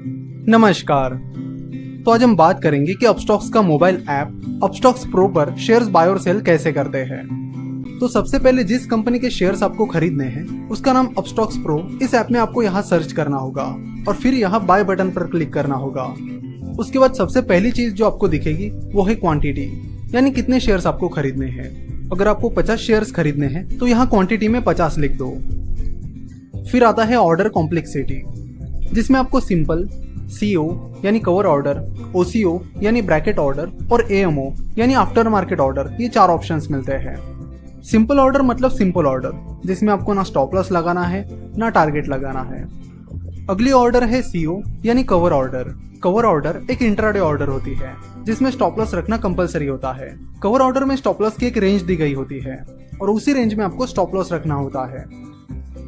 नमस्कार। तो आज हम बात करेंगे कि अपस्टॉक्स का मोबाइल ऐप अपस्टॉक्स प्रो पर शेयर्स बाय और सेल कैसे करते हैं। तो सबसे पहले जिस कंपनी के शेयर्स आपको खरीदने हैं उसका नाम अपस्टॉक्स प्रो। इस ऐप में आपको यहाँ सर्च करना होगा और फिर यहाँ बाय बटन पर क्लिक करना होगा। उसके बाद सबसे पहली चीज जो आपको दिखेगी वो है क्वांटिटी, यानी कितने शेयर्स आपको खरीदने हैं। अगर आपको 50 शेयर्स खरीदने हैं तो यहाँ क्वांटिटी में 50 लिख दो। फिर आता है ऑर्डर कॉम्प्लेक्सिटी, जिसमें आपको सिंपल, CO यानी कवर ऑर्डर, OCO यानी ब्रैकेट ऑर्डर और AMO यानी आफ्टर मार्केट ऑर्डर, ये 4 ऑप्शंस मिलते हैं। सिंपल ऑर्डर मतलब सिंपल ऑर्डर, जिसमें आपको ना स्टॉप लॉस लगाना है ना टारगेट लगाना है। अगली ऑर्डर है CO यानी कवर ऑर्डर। कवर ऑर्डर एक इंट्राडे ऑर्डर होती है जिसमें स्टॉप लॉस रखना कंपलसरी होता है। कवर ऑर्डर में स्टॉप लॉस की एक रेंज दी गई होती है और उसी रेंज में आपको स्टॉप लॉस रखना होता है।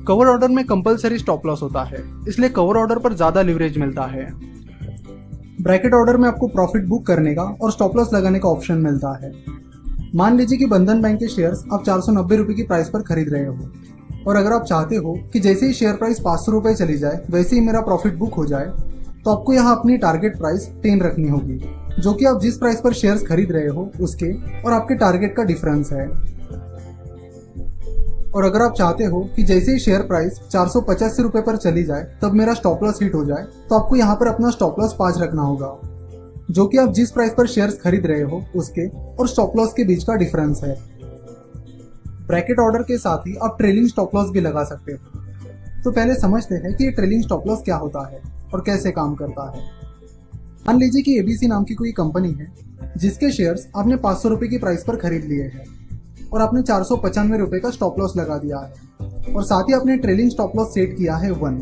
कवर ऑर्डर में कंपलसरी स्टॉप लॉस होता है, इसलिए कवर ऑर्डर पर ज्यादा लिवरेज मिलता है। ब्रैकेट ऑर्डर में आपको प्रॉफिट बुक करने का और स्टॉप लॉस लगाने का ऑप्शन मिलता है। मान लीजिए कि बंधन बैंक के शेयर्स आप 490 रुपए की प्राइस पर खरीद रहे हो और अगर आप चाहते हो कि जैसे ही शेयर प्राइस 500 रुपए चली जाए वैसे ही मेरा प्रॉफिट बुक हो जाए, तो आपको यहाँ अपनी टारगेट प्राइस 10 रखनी होगी, जो कि आप जिस प्राइस पर शेयर्स खरीद रहे हो उसके और आपके टारगेट का डिफरेंस है। और अगर आप चाहते हो कि जैसे ही शेयर प्राइस 485 रुपए पर चली जाए तब मेरा स्टॉप लॉस हिट हो जाए, तो आपको यहाँ पर अपना स्टॉप लॉस 5 रखना होगा, जो कि आप जिस प्राइस पर शेयर्स खरीद रहे हो उसके और स्टॉप लॉस के बीच का डिफरेंस है। ब्रैकेट ऑर्डर के साथ ही आप ट्रेलिंग स्टॉप लॉस भी लगा सकते हो। तो पहले समझते हैं कि ये ट्रेलिंग स्टॉप लॉस क्या होता है और कैसे काम करता है। मान लीजिए कि ABC नाम की कोई कंपनी है जिसके शेयर्स आपने 500 रुपए की प्राइस पर खरीद लिए हैं और आपने 495 रुपए का स्टॉप लॉस लगा दिया है और साथ ही आपने ट्रेलिंग स्टॉप लॉस सेट किया है 1।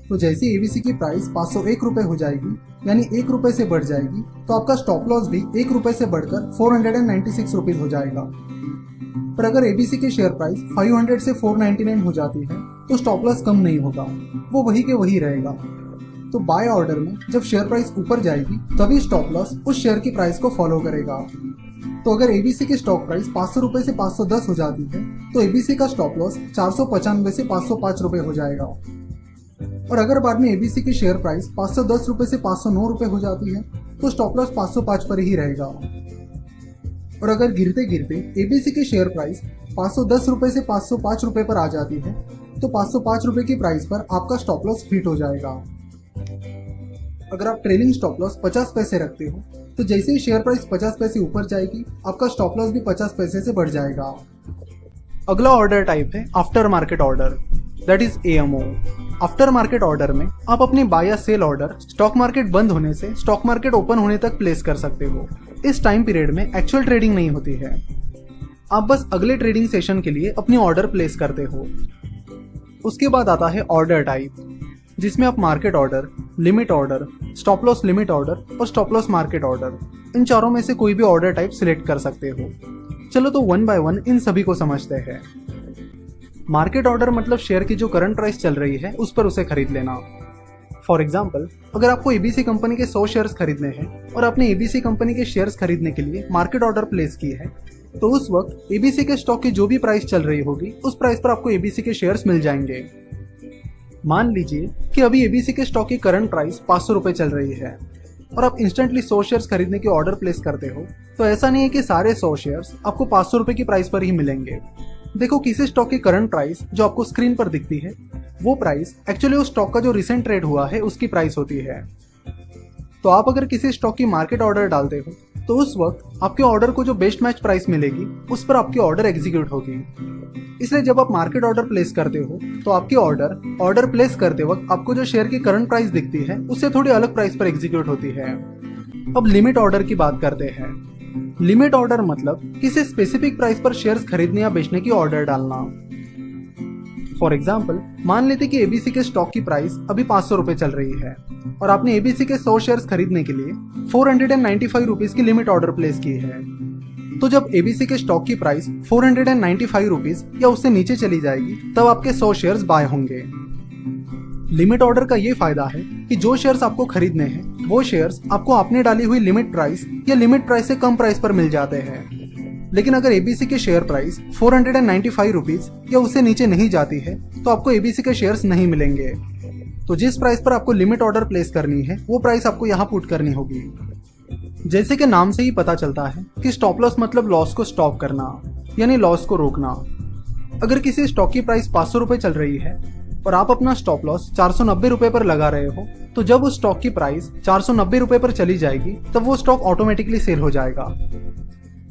तो जैसे ABC की प्राइस 501 रुपए हो जाएगी, यानी 1 रुपए से बढ़ जाएगी, तो आपका स्टॉप लॉस भी 1 रुपए से बढ़कर 496 रुपीज हो जाएगा। पर अगर ABC की शेयर प्राइस 500 से 499 हो जाती है तो स्टॉप लॉस कम नहीं होगा, वो वही के वही रहेगा। तो बाय ऑर्डर में जब शेयर प्राइस ऊपर जाएगी तभी स्टॉप लॉस उस शेयर की प्राइस को फॉलो करेगा। तो अगर ABC की स्टॉक प्राइस 500 रुपए से 510 हो जाती है तो ABC का स्टॉप लॉस 495 से 505 रुपए हो जाएगा। और अगर बाद में ABC की शेयर प्राइस 510 रुपए से 509 रुपए हो जाती है तो स्टॉप लॉस 505 पर ही रहेगा। और अगर गिरते गिरते ABC की शेयर प्राइस 510 रुपए से 505 रुपए पर आ जाती है तो 505 रुपए की प्राइस पर आपका स्टॉप लॉस हिट हो जाएगा। अगर आप ट्रेलिंग स्टॉप लॉस 50 पैसे रखते हो तो जैसे ही शेयर प्राइस 50 पैसे ऊपर जाएगी आपका स्टॉप लॉस भी 50 पैसे से बढ़ जाएगा। अगला ऑर्डर टाइप है after market order, that is AMO। After market order में आप अपनी बाय या सेल ऑर्डर स्टॉक मार्केट बंद होने से स्टॉक मार्केट ओपन होने तक प्लेस कर सकते हो। इस टाइम पीरियड में एक्चुअल ट्रेडिंग नहीं होती है, आप बस अगले ट्रेडिंग सेशन के लिए अपनी ऑर्डर प्लेस करते हो। उसके बाद आता है ऑर्डर टाइप, जिसमें आप market order, limit order, stop loss limit order और स्टॉप लॉस मार्केट ऑर्डर, इन चारों में से कोई भी ऑर्डर टाइप सिलेक्ट कर सकते हो। चलो तो 1 बाय 1 इन सभी को समझते हैं। मार्केट ऑर्डर मतलब शेयर की जो करंट प्राइस चल रही है उस पर उसे खरीद लेना। फॉर एग्जाम्पल, अगर आपको ABC कंपनी के 100 शेयर्स खरीदने हैं और आपने ABC कंपनी के शेयर्स खरीदने के लिए मार्केट ऑर्डर प्लेस की है, तो उस वक्त ABC के स्टॉक की जो भी प्राइस चल रही होगी उस प्राइस पर आपको ABC के शेयर्स मिल जाएंगे। मान लीजिए कि अभी ABC के स्टॉक की करंट प्राइस 500 रुपए चल रही है और आप इंस्टेंटली 100 शेयर्स खरीदने की ऑर्डर प्लेस करते हो, तो ऐसा नहीं है कि सारे 100 शेयर्स आपको 500 रुपए की प्राइस पर ही मिलेंगे। देखो, किसी स्टॉक की करंट प्राइस जो आपको स्क्रीन पर दिखती है वो प्राइस एक्चुअली उस स्टॉक का जो रिसेंट ट्रेड हुआ है उसकी प्राइस होती है। तो आप अगर किसी स्टॉक की मार्केट ऑर्डर डालते हो तो उस वक्त आपके ऑर्डर को जो बेस्ट मैच प्राइस मिलेगी उस पर आपकी ऑर्डर एग्जीक्यूट होगी। इसलिए जब आप मार्केट ऑर्डर प्लेस करते हो तो आपकी ऑर्डर प्लेस करते वक्त आपको जो शेयर की करंट प्राइस दिखती है उससे थोड़ी अलग प्राइस पर एग्जीक्यूट होती है। अब लिमिट ऑर्डर की बात करते हैं। लिमिट ऑर्डर मतलब किसी स्पेसिफिक प्राइस पर शेयर्स खरीदने या बेचने की ऑर्डर डालना। फॉर एग्जाम्पल, मान लेते कि ABC के स्टॉक की प्राइस अभी 500 रुपए चल रही है और आपने ABC के 100 शेयर्स खरीदने के लिए 495 रुपीज की लिमिट ऑर्डर प्लेस की है। तो जब ABC के स्टॉक की प्राइस 495 रुपीज या उससे नीचे चली जाएगी तब आपके 100 शेयर्स बाय होंगे। लिमिट ऑर्डर का ये फायदा है कि जो शेयर्स आपको खरीदने हैं वो शेयर्स आपको आपने डाली हुई लिमिट प्राइस या लिमिट प्राइस से कम प्राइस पर मिल जाते हैं। लेकिन अगर ABC की शेयर प्राइस 495 रुपीज या उससे नीचे नहीं जाती है तो आपको ABC के शेयर्स नहीं मिलेंगे। तो जिस प्राइस पर आपको लिमिट ऑर्डर प्लेस करनी है वो प्राइस आपको यहाँ पुट करनी होगी। जैसे कि नाम से ही पता चलता है कि स्टॉप लॉस मतलब लॉस को स्टॉप करना, यानी लॉस को रोकना। अगर किसी स्टॉक की प्राइस 500 रुपए चल रही है और आप अपना स्टॉप लॉस 490 रुपए पर लगा रहे हो, तो जब उस स्टॉक की प्राइस 490 रुपए पर चली जाएगी तब वो स्टॉक ऑटोमेटिकली सेल हो जाएगा।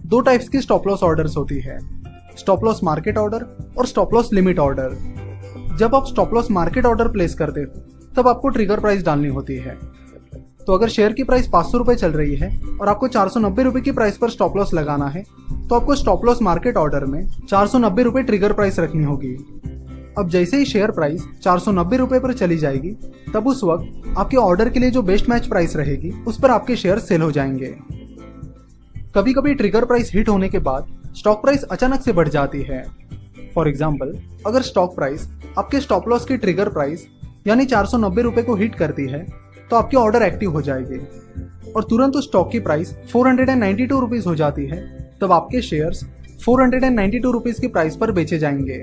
दो टाइप्स की स्टॉप लॉस ऑर्डर्स होती है, स्टॉप लॉस मार्केट ऑर्डर और स्टॉप लॉस लिमिट ऑर्डर। जब आप stop loss market order place करते हो तब आपको ट्रिगर प्राइस डालनी होती है। तो अगर शेयर की प्राइस 500 रुपए चल रही है और आपको 490 रुपए की प्राइस पर स्टॉप लॉस लगाना है, तो आपको स्टॉप लॉस मार्केट ऑर्डर में 490 रुपए ट्रिगर प्राइस रखनी होगी। अब जैसे ही शेयर प्राइस 490 रुपए पर चली जाएगी, तब उस वक्त आपके ऑर्डर के लिए जो बेस्ट मैच प्राइस रहेगी उस पर आपके शेयर सेल हो जाएंगे। कभी कभी ट्रिगर प्राइस हिट होने के बाद स्टॉक प्राइस अचानक से बढ़ जाती है। फॉर एग्जाम्पल, अगर स्टॉक प्राइस आपके स्टॉप लॉस की ट्रिगर प्राइस यानी 490 रुपए को हिट करती है, तो आपकी ऑर्डर एक्टिव हो जाएगी और तुरंत उस स्टॉक की प्राइस 492 रुपीज हो जाती है, तब आपके शेयर्स 492 रुपीज की प्राइस पर बेचे जाएंगे।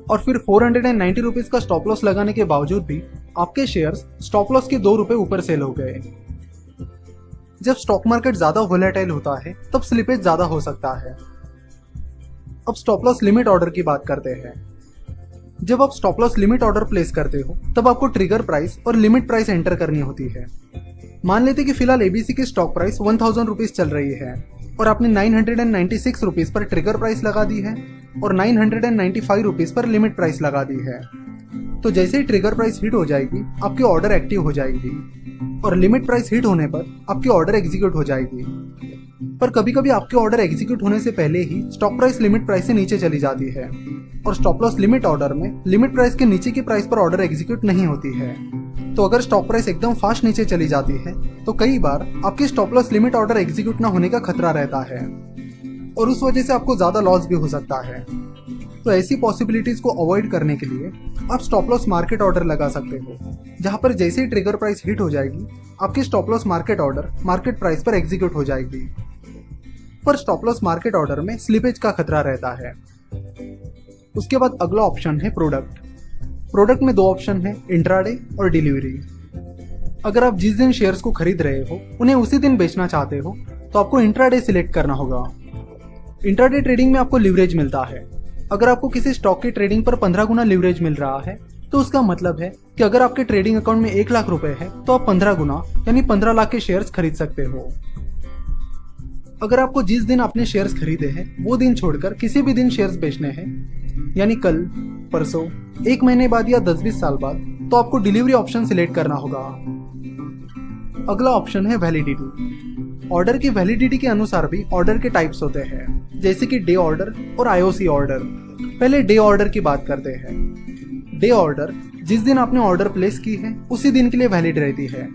और फिर 490 रुपीज का स्टॉप लॉस लगाने के बावजूद भी आपके शेयर्स स्टॉप लॉस के 2 रुपए ऊपर सेल हो गए। जब स्टॉक मार्केट ज्यादा वोलेटाइल होता है तब स्लिपेज ज्यादा हो सकता है। अब स्टॉप लॉस लिमिट ऑर्डर की बात करते हैं। जब आप stop loss limit order place करते हो तब आपको ट्रिगर प्राइस और लिमिट प्राइस एंटर करनी होती है। मान लेते कि फिलहाल एबीसी की स्टॉक प्राइस 1000 रुपीज चल रही है और आपने 996 रुपीज पर ट्रिगर प्राइस लगा दी है और 995 रुपीज पर लिमिट प्राइस लगा दी है। तो जैसे ही ट्रिगर प्राइस हिट हो जाएगी आपकी ऑर्डर एक्टिव हो जाएगी और लिमिट प्राइस हिट होने पर आपकी ऑर्डर एग्जीक्यूट हो जाएगी। पर कभी कभी आपकी ऑर्डर एग्जीक्यूट होने से पहले ही स्टॉक प्राइस लिमिट प्राइस से नीचे चली जाती है और स्टॉप लॉस लिमिट ऑर्डर में लिमिट प्राइस के नीचे की प्राइस पर ऑर्डर एग्जीक्यूट नहीं होती है। तो अगर स्टॉक प्राइस एकदम फास्ट नीचे चली जाती है तो कई बार आपकी stop loss limit order execute न होने का खतरा रहता है और उस वजह से आपको ज्यादा लॉस भी हो सकता है। तो ऐसी पॉसिबिलिटीज को अवॉइड करने के लिए आप स्टॉप लॉस मार्केट ऑर्डर लगा सकते हो, जहां पर जैसे ही ट्रिगर प्राइस हिट हो जाएगी आपकी stop loss market order market price पर एग्जीक्यूट हो जाएगी। पर स्टॉप लॉस मार्केट ऑर्डर में स्लिपेज का खतरा रहता है। उसके बाद अगला ऑप्शन है प्रोडक्ट। प्रोडक्ट में 2 ऑप्शन है, इंट्राडे और डिलीवरी। अगर आप जिस दिन शेयर्स को खरीद रहे हो उन्हें उसी दिन बेचना चाहते हो तो आपको इंट्राडे सिलेक्ट करना होगा। इंट्राडे ट्रेडिंग में आपको लिवरेज मिलता है। अगर आपको किसी स्टॉक की ट्रेडिंग पर 15 गुना लिवरेज मिल रहा है तो उसका मतलब है कि अगर आपके ट्रेडिंग अकाउंट में 1 लाख रुपए है तो आप 15 गुना यानी 15 लाख के शेयर्स खरीद सकते हो। अगर आपको जिस दिन आपने शेयर्स खरीदे हैं वो दिन छोड़कर किसी भी दिन शेयर्स बेचने हैं, यानी कल, परसों, 1 महीने बाद या 10-20 साल बाद, तो आपको डिलीवरी ऑप्शन सिलेक्ट करना होगा। अगला ऑप्शन है वैलिडिटी। ऑर्डर की वैलिडिटी के अनुसार भी ऑर्डर के टाइप्स होते हैं, जैसे कि डे ऑर्डर और आईओसी ऑर्डर। पहले डे ऑर्डर की बात करते हैं। डे ऑर्डर जिस दिन आपने ऑर्डर प्लेस की है उसी दिन के लिए वैलिड रहती है।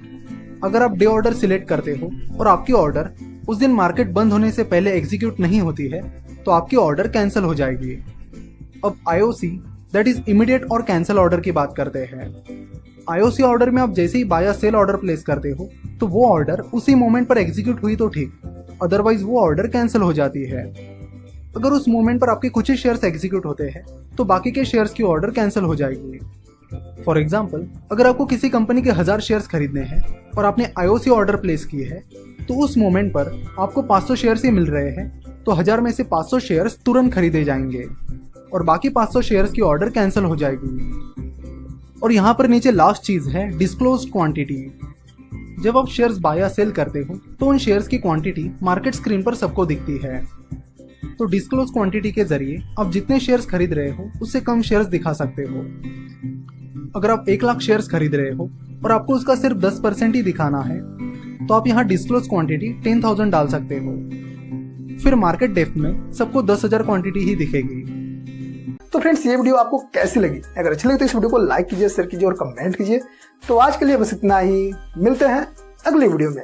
अगर आप डे ऑर्डर सिलेक्ट करते हो और आपकी ऑर्डर उस दिन मार्केट बंद होने से पहले एग्जीक्यूट नहीं होती है तो आपकी ऑर्डर कैंसिल हो जाएगी। अब आईओसी दैट इज इमीडिएट और कैंसिल ऑर्डर की बात करते हैं। आईओसी ऑर्डर में आप जैसे ही बाय या सेल ऑर्डर प्लेस करते हो तो वो ऑर्डर उसी मोमेंट पर एग्जीक्यूट हुई तो ठीक, अदरवाइज वो ऑर्डर कैंसिल हो जाती है। अगर उस मोमेंट पर आपके कुछ ही शेयर्स एग्जीक्यूट होते हैं तो बाकी के शेयर्स की ऑर्डर कैंसिल हो जाएगी। फॉर एग्जाम्पल, अगर आपको किसी कंपनी के 1000 शेयर्स खरीदने हैं और आपने आईओसी ऑर्डर प्लेस किए हैं तो उस मोमेंट पर आपको 500 शेयर्स ही मिल रहे हैं, तो 1000 में से 500 शेयर्स तुरंत खरीदे जाएंगे और बाकी 500 शेयर्स की ऑर्डर कैंसिल हो जाएगी। और यहाँ पर नीचे लास्ट चीज है डिस्क्लोज्ड क्वांटिटी। जब आप शेयर्स बाय या सेल करते हो तो उन शेयर्स की क्वांटिटी मार्केट स्क्रीन पर सबको दिखती है। तो डिस्क्लोज क्वांटिटी के जरिए आप जितने शेयर्स खरीद रहे हो उससे कम शेयर्स दिखा सकते हो। अगर आप 1 लाख शेयर्स खरीद रहे हो और आपको उसका सिर्फ 10% ही दिखाना है तो आप यहाँ डिस्क्लोज क्वांटिटी 10,000 डाल सकते हो। फिर मार्केट डेप्थ में सबको 10,000 क्वांटिटी ही दिखेगी। तो फ्रेंड्स, ये वीडियो आपको कैसी लगी? अगर अच्छी लगी तो इस वीडियो को लाइक कीजिए, शेयर कीजिए और कमेंट कीजिए। तो आज के लिए बस इतना ही, मिलते हैं अगली वीडियो में।